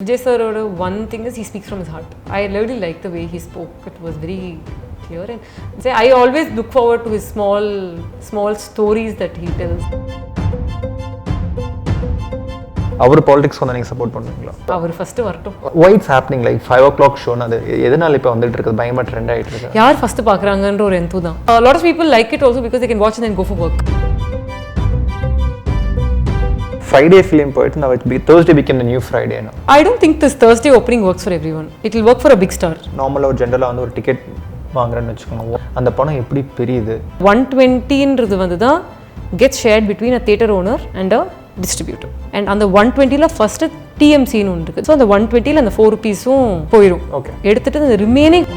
Vijay sir, one thing is he speaks from his heart. I really like the way he spoke. It was very clear, and I always look forward to his small stories that he tells. அவர் politics வந்து நீங்கள் support பண்ணுவீங்களா? அவர் first வரட்டும். Why it's happening like 5 o'clock show அது எதனால இப்போ வந்துட்டு இருக்குது பயமா ட்ரெண்ட் ஆயிட்டு இருக்கு? யார் ஃபர்ஸ்ட் பார்க்கறாங்கன்ற ஒரு எந்து தான். A lot of people like it also because they can watch and then go for work. Friday film போயிட்டு now Thursday became the new Friday now. I don't think this Thursday opening works for everyone. It will work for a big star. நார்மலா ஒரு ஜெனரலா வந்து ஒரு ticket வாங்குறேன்னு வெச்சுக்கோங்க. அந்த பணம் எப்படி பெரியது? 120 ன்றது வந்து தான் gets shared between a theater owner and a distributor. And on the 120 la first TMC னு ஒன்று இருக்கு. So அந்த 120 ல அந்த 4 rupees-உம் போயிடும். ஓகே. எடுத்துட்டு அந்த ரிமைனிங்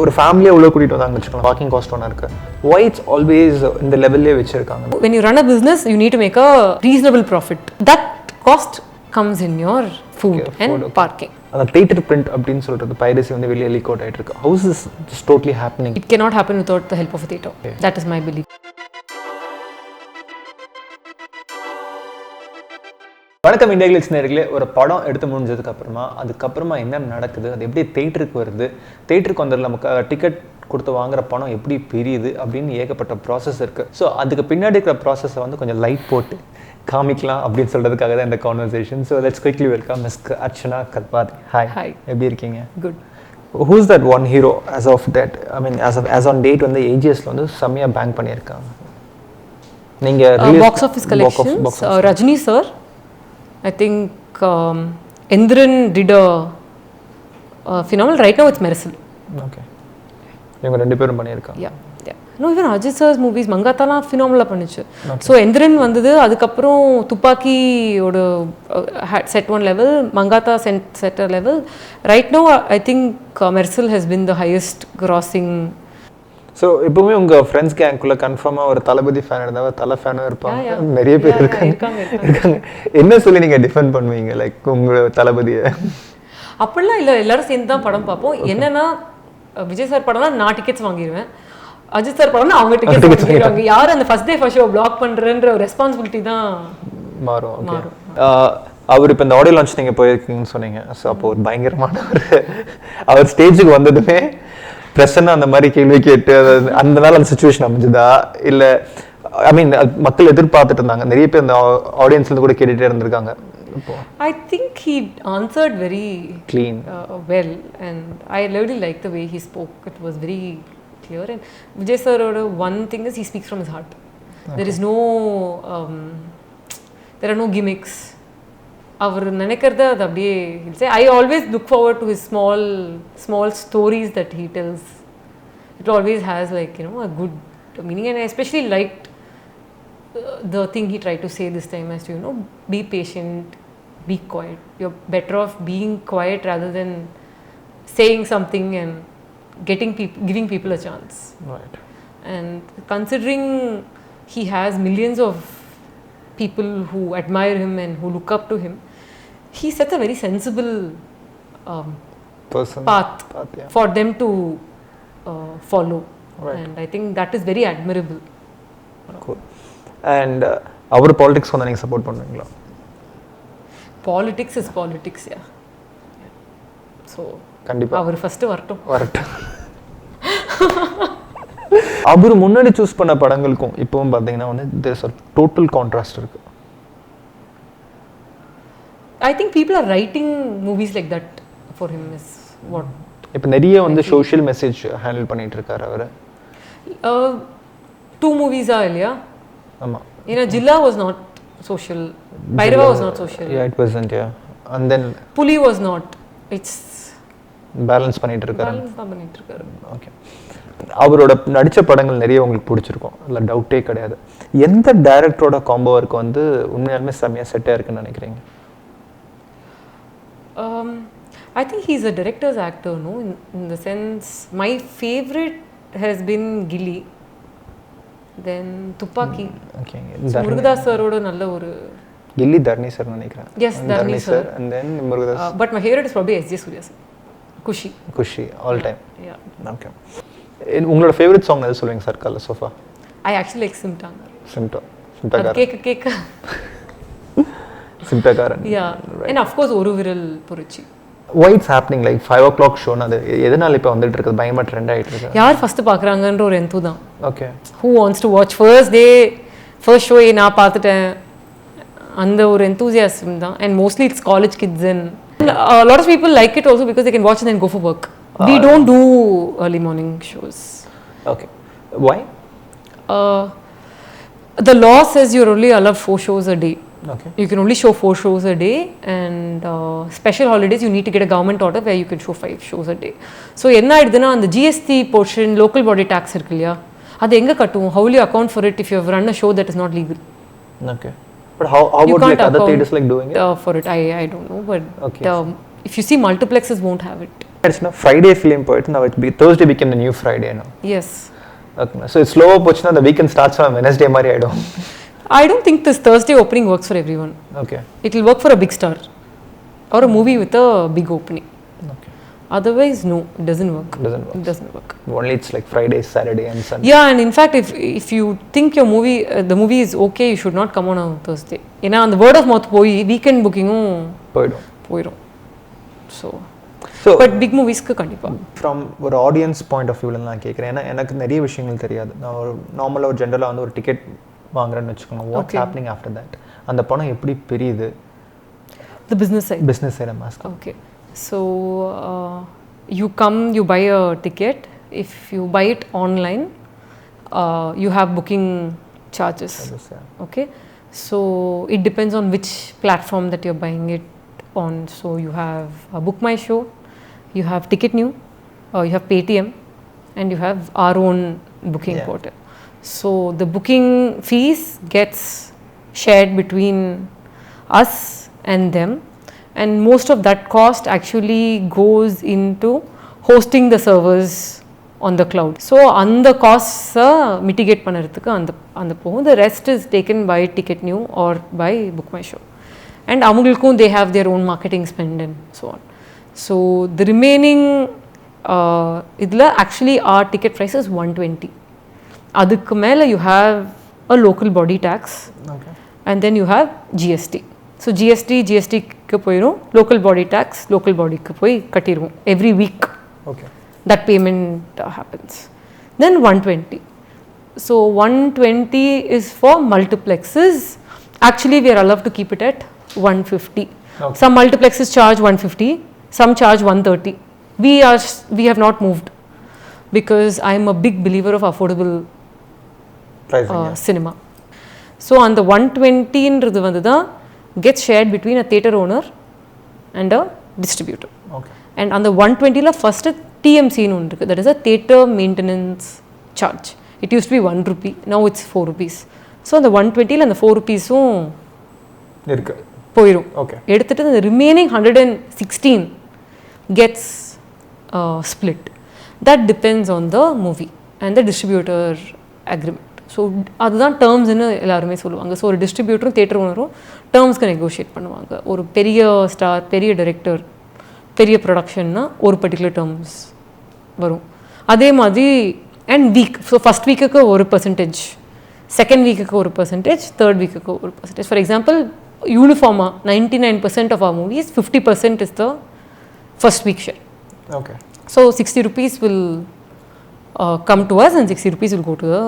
ஒரு ஃபேமிலியை உள்ள கூட்டிட்டு வந்தாங்கன்னு வெச்சுக்கோங்க. வாக்கிங் காஸ்ட் ஒண்ணா இருக்கு. Why it's always இந்த லெவல்லே வெச்சிருக்காங்க? When you run a business, you need to make a reasonable profit. That cost comes in your food and parking. அந்த தியேட்டர் பிரிண்ட் அப்படினு சொல்றது பைரசி வந்து வெளிய லீக் அவுட் ஆயிட்டு இருக்கு. How is this just totally happening? It cannot happen without the help of a theater. Okay. That is my belief. வணக்கம் IndiaGlitz நேயர்களே. ஒரு படம் எடுத்து முடிஞ்சதுக்கு அதுக்கப்புறமா என்ன நடக்குது, அது எப்படி தியேட்டருக்கு வருது, தியேட்டருக்கு வந்ததுல நமக்கு டிக்கெட் கொடுத்து வாங்குற பணம் எப்படி பெரியுது அப்படின்னு ஏகப்பட்ட ப்ராசஸ் இருக்குது. ஸோ அதுக்கு பின்னாடி இருக்கிற ப்ராசஸை வந்து கொஞ்சம் லைட் போட்டு காமிக்கலாம் அப்படின்னு சொல்கிறதுக்காக தான் இந்த conversation. So let's quickly welcome miss Archana Kalpathi. Hi, எப்படி இருக்கீங்க? Good. Whose that one hero as of that, I mean as on date வந்து AGSல வந்து செம்மையாக பேங்க் பண்ணியிருக்காங்க. நீங்கள் box office collections Rajini sir, I think Endran did a phenomenal. Right now it's Mersal. Okay. இவங்க ரெண்டு பேரும் பண்ணியிருக்காங்க. Yeah. No, even Ajit sir's movies மங்காத்தாலாம் ஃபினாமினலா பண்ணிச்சு. ஸோ எந்திரன் வந்தது, அதுக்கப்புறம் துப்பாக்கியோட set 1 level, Mankatha set a level. Right now I think Mersal has been the highest grossing. So எப்பவுமே உங்கள் ஃப்ரெண்ட்ஸ் கேங்குள்ள கன்ஃபார்மாக ஒரு தளபதி ஃபேன் இருந்தால் தலை ஃபேனும் இருப்பாங்க. நிறைய பேர் இருக்காங்க. என்ன சொல்லி நீங்கள் டிஃபெண்ட் பண்ணுவீங்க லைக் உங்கள் தளபதியை? அப்படிலாம் இல்லை, எல்லாரும் சேர்ந்து தான் படம் பார்ப்போம். என்னன்னா விஜய் சார் படம்னா நான் டிக்கெட்ஸ் வாங்கிடுவேன், அஜித் சார் படம்னா அவங்க டிக்கெட்ஸ் வாங்கிடுவாங்க. யார் அந்த first day first show block பண்ணுறன்ற ஒரு ரெஸ்பான்சிபிலிட்டி தான் மாறும். அவர் இப்போ இந்த ஆடியோ லான்ச் நீங்கள் போயிருக்கீங்கன்னு சொன்னீங்க. ஸோ அப்போ ஒரு பயங்கரமான அவர் ஸ்டேஜுக்கு வந்ததுமே பிரசன்னா அந்த மாதிரி கேள்வி கேட்டு அந்த நாள் அந்த சுச்சுவேஷன் அமைஞ்சுதா இல்லை ஐ மீன் மக்கள் எதிர்பார்த்துட்டு இருந்தாங்க, நிறைய பேர் அந்த ஆடியன்ஸ்ல கூட கேட்டுட்டே இருந்திருக்காங்க. I think he answered very clean, well, and I really liked the way he spoke. It was very clear, and Vijay sir, one thing is he speaks from his heart. Okay. There are no gimmicks. அவர் நினைக்கிறத அது அப்படியே he'll say. I always look forward to his small stories that he tells. It always has like a good meaning, and I especially liked the thing he tried to say this time as to be patient, be quiet. You're better off being quiet rather than saying something and giving people a chance. Right. And considering he has millions of people who admire him and who look up to him, he sets a very sensible path yeah, for them to follow. Right. And I think that is very admirable. Cool. And our politics வந்து நீங்க support பண்ணுவீங்களா? Politics is politics, yeah. So கண்டிப்பா அவர் first வரட்டும். அவர் முன்னாடி choose பண்ண படங்களுக்கும் இப்பவும் பார்த்தீங்கன்னா வந்து there's a total contrast இருக்கு. I think people are writing movies like that for him is what. இப்போ நிறைய வந்து சோஷியல் மெசேஜ் ஹேண்டில் பண்ணிட்டு இருக்காரு அவர். 2 movies are இல்லையா? ஆமா. Jilla was not social. Bhairava was not social. Yeah, it wasn't, yeah. And then Puli was not. It's balance பண்ணிட்டு இருக்காரு. Balance தான் பண்ணிட்டு இருக்காரு. ஓகே. அவரோட நடித்த படங்கள் நிறைய உங்களுக்கு பிடிச்சிருக்கும், அதில் டவுட்டே கிடையாது. எந்த டைரக்டரோட காம்போ ஒர்க் வந்து உண்மையாலுமே செம்மையாக செட்டாக இருக்குன்னு நினைக்கிறீங்க? I think he's a director's actor, no? In the sense, my favorite has been Gilly. Then Tupaki. Okay. Murugadas sir-oda nalla oru Gilly Dharni sir நினைக்கிறேன். Yes, Dharni sir. And then Murugadas. But my favorite is probably SJ Surya sir. Kushi all time. Yeah. Okay. உங்களோட favourite song எது சொல்லுங்க sir கல்ல sofa? I actually like Simtagar. Simtagar. கேக்க சிம்பக்காரன். And of course ஒரு விரல் பொரிச்சி. Why it's happening like 5 o'clock show அது எதனால இப்போ வந்துட்டு இருக்கு பயமா ட்ரெண்ட் ஆயிட்டு இருக்கு? யார் ஃபர்ஸ்ட் பார்க்கறாங்கன்ற ஒரு எந்து தான். Okay. Who wants to watch first day first show நான் பார்த்துட்டேன் அந்த ஒரு enthusiasm தான். And mostly it's college kids and a lot of people like it also because they can watch and then go for work. We don't do early morning shows. Okay. Why? The law says you're only allowed 4 shows a day. Okay. You can only show 4 shows a day, and special holidays you need to get a government order where you can show 5 shows a day. So enna aiduna and the GST portion local body tax irukliya adu enga kattum, how will you account for it if you have run a show that is not legal? Okay. But how about like other theaters like doing it? For it I don't know, but okay. If you see multiplexes won't have it. It's now Friday film poit now it be Thursday became the new Friday now. Yes. Okay. So it's slow pochna the weekend starts on Wednesday mari I don't think this Thursday opening works for everyone. Okay. It will work for a big star or a movie with a big opening. Okay. Otherwise no, it doesn't work. It doesn't work. Only it's like Friday, Saturday and Sunday. Yeah, and in fact if you think your movie the movie is okay, you should not come on a Thursday. ஏனா அந்த word of mouth போய் weekend booking போயிடும். So but big movies க்கு கண்டிப்பா from ஒரு audience point of view ல நான் கேக்குறேன். ஏனா எனக்கு நிறைய விஷயங்கள் தெரியாது. நான் ஒரு நார்மலா ஒரு ஜெனரலா வந்து ஒரு டிக்கெட் வாங்குறேன்னு வெச்சுக்கோங்க. What's happening after that? அந்த பணம் எப்படி பெரியது? The business side I'm asking. Okay. So you come, you buy a ticket. If you buy it online, you have booking charges. Okay. So it depends on which platform that you're buying it on. So you have Book My Show, you have Ticket New, you have Paytm, and you have our own booking portal. So the booking fees gets shared between us and them, and most of that cost actually goes into hosting the servers on the cloud. So on the costs mitigate பண்ணறதுக்கு அந்த போகும். The rest is taken by Ticket New or by Book My Show, and அவங்களுக்கும் they have their own marketing spend and so on. So the remaining idla actually our ticket price is 120. அதுக்கு மேல you have a local body tax. Okay. And then you have GST. So GST க்கு போயிரும், local body tax local body க்கு போய் கட்டிருவோம் every week. Okay. That payment happens. Then 120. So 120 is for multiplexes. Actually we are allowed to keep it at 150. Okay. Some multiplexes charge 150, some charge 130. We have not moved because I am a big believer of affordable pricing, cinema. So on the 120 ன்றது வந்து தான் gets shared between a theater owner and a distributor. Okay. And on the 120 la first TMC னு ஒன்று இருக்கு, that is a theater maintenance charge. It used to be 1 rupee, now it's 4 rupees. So அந்த 120 ல அந்த 4 rupeesum இருக்கு போயிடும். Okay. எடுத்துட்டு the remaining 116 gets split. That depends on the movie and the distributor agreement. So அதுதான் டேர்ம்ஸ்னு எல்லாருமே சொல்லுவாங்க. So ஒரு டிஸ்ட்ரிபியூட்டரும் தியேட்டர் ஓனரும் டேர்ம்ஸ்க்கு நெகோஷியேட் பண்ணுவாங்க. ஒரு பெரிய ஸ்டார், பெரிய டைரக்டர், பெரிய ப்ரொடக்ஷன்னா ஒரு பர்டிகுலர் டேர்ம்ஸ் வரும். அதே மாதிரி அண்ட் வீக், ஸோ ஃபஸ்ட் வீக்குக்கு ஒரு பர்சன்டேஜ், செகண்ட் வீக்குக்கு ஒரு பர்சன்டேஜ், தேர்ட் வீக்குக்கு ஒரு பர்சன்டேஜ். ஃபார் எக்ஸாம்பிள் யூனிஃபார்மாக 99% of our movies, 50% is the first week share. Okay. So 60 rupees will come to us and 60 rupees will go to the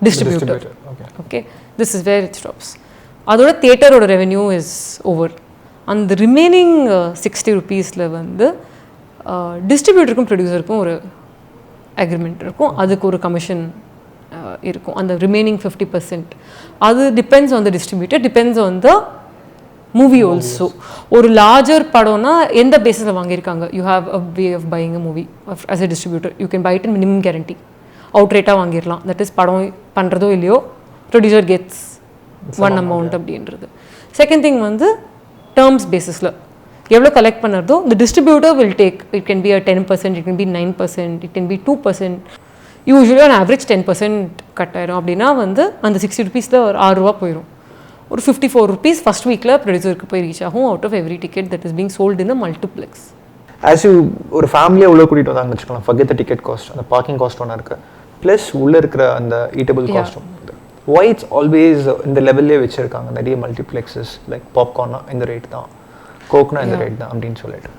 distributor. Okay. This is where it stops. அதோட தியேட்டரோட revenue is over. அந்த remaining 60 ருபீஸில் வந்து டிஸ்ட்ரிபியூட்டருக்கும் ப்ரொடியூசருக்கும் ஒரு agreement இருக்கும், அதுக்கு ஒரு commission இருக்கும். அந்த ரிமைனிங் 50% அது depends on the distributor, depends on the movie also. ஒரு லார்ஜர் படம்னா எந்த பேஸில் வாங்கியிருக்காங்க, you have a way of buying a movie as a distributor. You can buy it in minimum guarantee, out ரேட்டாக வாங்கிடலாம். தட் இஸ் படம் பண்ணுறதோ இல்லையோ ப்ரொடியூசர் கெட்ஸ் ஒன் அமௌண்ட் அப்படின்றது. செகண்ட் திங் வந்து டேர்ம்ஸ் பேசிஸில் எவ்வளோ கலெக்ட் பண்ணுறதோ the distributor will take. It can be a 10%, it can be 9%, it can be 2%. Usually on average 10% cut ஆயிரும். அப்படின்னா வந்து அந்த 60 ருபீஸில் ஒரு 6 ரூபா போயிடும். ஒரு 54 rupees ஃபஸ்ட் வீக்கில் ப்ரொடியூசருக்கு போய் ரீச் ஆகும் out of every ticket that is being sold in a multiplex. As you ஒரு ஃபேமிலியாக உள்ள கூட்டிகிட்டு வந்தாங்கன்னு வச்சுக்கலாம், ஃபர்கெட் த டிக்கெட் காஸ்ட், அந்த பார்க்கிங் காஸ்ட் ஒன்று இருக்குது, ப்ளஸ் உள்ளே இருக்கிற அந்த ஈட்டபிள் காஸ்ட்டும். why it's always இந்த லெவல்லே வச்சுருக்காங்க நிறைய மல்டிப்ளெக்ஸஸ் லைக் பாப்கார்னா இந்த ரேட் தான், கோக்னா இந்த ரேட் தான் அப்படின்னு சொல்லிட்டு?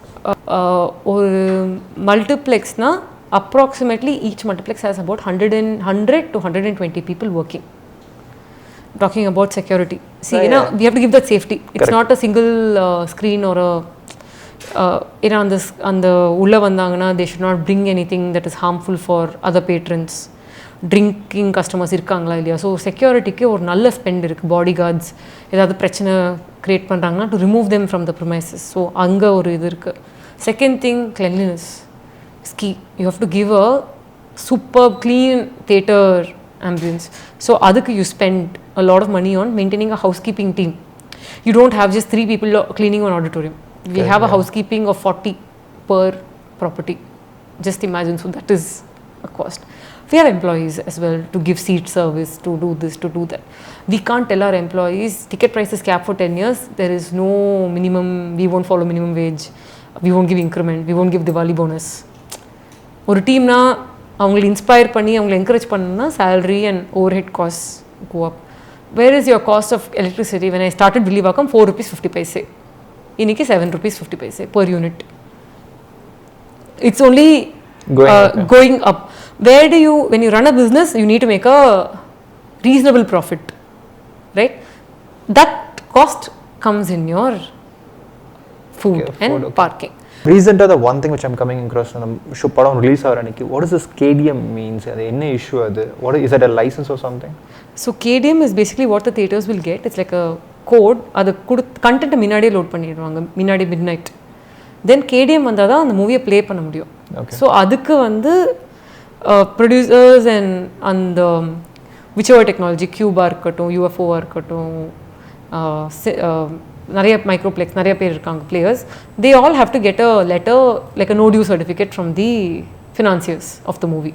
ஒரு மல்டிப்ளெக்ஸ்னால் approximately each multiplex has about 100 to 120 people working. Talking about security. See, you know, we have to give that safety. It's correct. Not a single screen or a you know, on the ulla vandanga they should not bring anything that is harmful for other patrons. Drinking customers irukangala illaya. So security ku or nalla spend irukku. Bodyguards edavadhu prachana create pandranga to remove them from the premises. So anga or idu irukku. Second thing, cleanliness is key. You have to give a superb clean theater ambience. So adukku you spend a lot of money on maintaining a housekeeping team. You don't have just 3 people cleaning one auditorium. We have a housekeeping of 40 per property. Just imagine, so that is a cost. We have employees as well to give seat service, to do this, to do that. We can't tell our employees ticket price is capped for 10 years. There is no minimum, we won't follow minimum wage, we won't give increment, we won't give Diwali bonus. ஒரு டீம்னா அவங்களை inspire பண்ணி அவங்களை encourage பண்ணணும்னா salary and overhead costs go up. Where is your cost of electricity? When I started Villivakam, 4 rupees 50 paise. Iniki 7 rupees 50 paise per unit. It's only going up. Where do you, when you run a business, you need to make a reasonable profit, right? That cost comes in your food and parking. Recently, the one thing which I'm coming across on the show padam release avaniki, what does this KDM means? Adu enna issue adu? What is it, a license or something? So KDM is basically what the theaters will get. It's like a code. Adu content minadiye load பண்ணிடுவாங்க, minadi midnight. Then KDM வந்தா தான் அந்த மூவியை play பண்ண முடியும். So அதுக்கு வந்து producers and whichever technology, Cuba இருக்கட்டும், UFO இருக்கட்டும், நிறைய மைக்ரோப்ளெக்ஸ் நிறைய பேர் இருக்காங்க players, they all have to get a letter like a no due certificate from the financiers of the movie.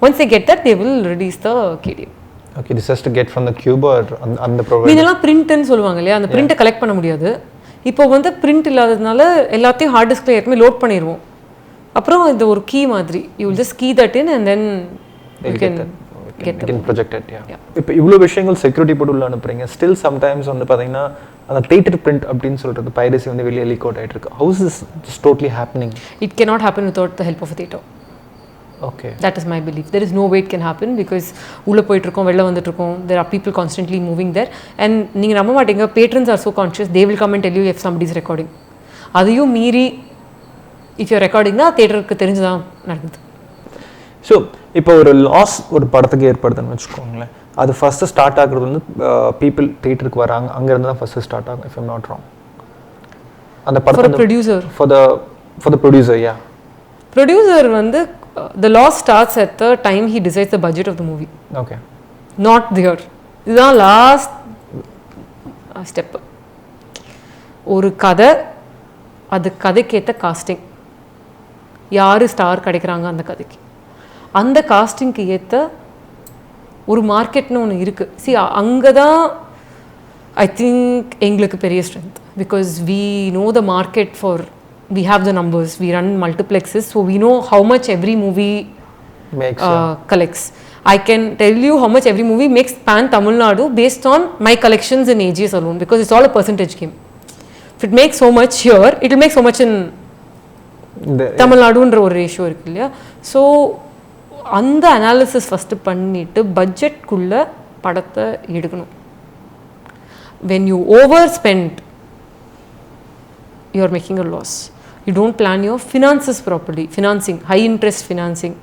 Once they get that, they will release the KDM. Okay, this has to get from the Cuba or on the provider. இதெல்லாம் printன்னு சொல்லுவாங்க இல்லையா, அந்த பிரிண்ட்டை collect பண்ண முடியாது. இப்போ வந்து print இல்லாததுனால எல்லாத்தையும் ஹார்ட் டிஸ்க்ல ஏற்கனவே லோட் பண்ணிடுவோம். அப்புறம் இது ஒரு கீ மாதிரி, you will just key that in and then you can project it. இப்போ இவ்வளோ விஷயங்கள் செக்யூரிட்டி போட்டு உள்ள அனுப்புறீங்க, ஸ்டில் சம்டைம்ஸ் வந்து பார்த்தீங்கன்னா அந்த தேட்டர் பிரிண்ட் அப்படின்னு சொல்றது பைரசி வந்து வெளியே லீக் அவுட் ஆகிட்டு இருக்கு. How is this totally happening? It cannot happen without the help of a theater. Okay. That is my belief. There is no way it can happen because உள்ள போயிட்டு இருக்கோம், வெளில வந்துட்டு இருக்கோம். There are people constantly moving there and நீங்க நம்ப மாட்டீங்க, patrons are so conscious, they will come and tell you if somebody is recording. அதையும் மீறி if you are recording na theaterக்கு தெரிஞ்சுதான் நடக்குது. ஸோ இப்போ ஒரு லாஸ் ஒரு படத்துக்கு ஏற்படுதுன்னு வச்சுக்கோங்களேன், அது ஃபஸ்ட்டு ஸ்டார்ட் ஆகுறது வந்து பீப்புள் தியேட்டருக்கு வராங்க, அங்கேருந்து தான் ஃபஸ்ட்டு ஸ்டார்ட் ஆகும், இஃப் ஐம் நாட் ராங். அந்த படத்தை producer for the producer, yeah producer வந்து the loss starts at the time he decides the budget of the movie. Okay. Not there. இதுதான் லாஸ்ட் ஸ்டெப். ஒரு கதை, அது கதைக்கேற்ற காஸ்டிங், யார் star கிடைக்கிறாங்க அந்த கதைக்கு, அந்த காஸ்டிங்க்கு ஏற்ற ஒரு மார்க்கெட்னு ஒன்று இருக்குது. சி அங்கே தான் ஐ திங்க் எங்களுக்கு பெரிய strength, because we know the market for, we have the numbers, we run multiplexes, so we know how much every movie collects. I can tell you how much every movie makes pan Tamil Nadu based on my collections in AGS alone, because it's all a percentage game. If it makes so much here, it will make so much in Tamil Nadu ன்ற ஒரு ratio இருக்கு இல்லையா. So அந்த analysis first பண்ணிவிட்டு பட்ஜெட்குள்ளே படத்தை எடுக்கணும். when you overspend, you are making a loss. You don't plan your finances properly, financing, high interest financing,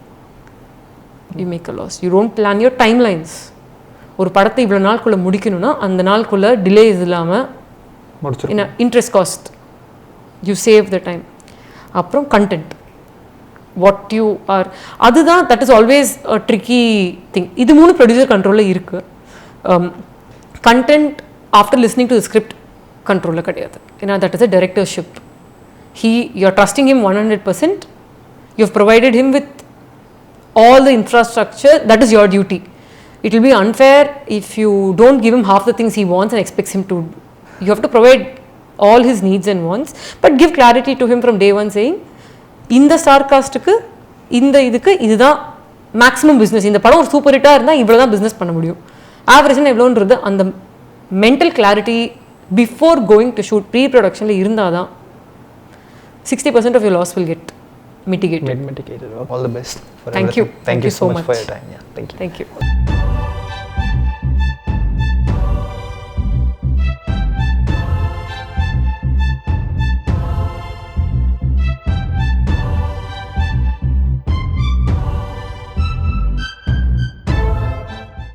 you make a loss. You don't plan your timelines. ஒரு படத்தை இவ்வளோ நாளுக்குள்ளே முடிக்கணும்னா அந்த நாளுக்குள்ளே டிலேஸ் இல்லாமல் interest cost you save the time. அப்புறம் content, what you are, அதுதான் that is always a tricky thing. இது 3 ப்ரொடியூசர் கண்ட்ரோலில் இருக்குது. Content after listening to the script கண்ட்ரோலில் கிடையாது. ஏன்னா that is a directorship. You are trusting him 100%. You have provided him with all the infrastructure. That is your duty. It will be unfair if you don't give him half the things he wants and expects him to. You have to provide all his needs and wants, but give clarity to him from day one, saying இந்த star காஸ்ட்டுக்கு இந்த இதுக்கு இதுதான் maximum business. இந்த படம் ஒரு super ஹிட்டாக இருந்தால் இவ்வளோ தான் பிஸ்னஸ் பண்ண முடியும். ஆவரேஜ்னா எவ்வளோன்றது அந்த mental clarity before going to shoot pre ப்ரொடக்ஷனில் இருந்தால் தான் 60% of your loss will get mitigated. All the best for Thank you. everything. Thank you so much for your time. Yeah, thank you. Thank you.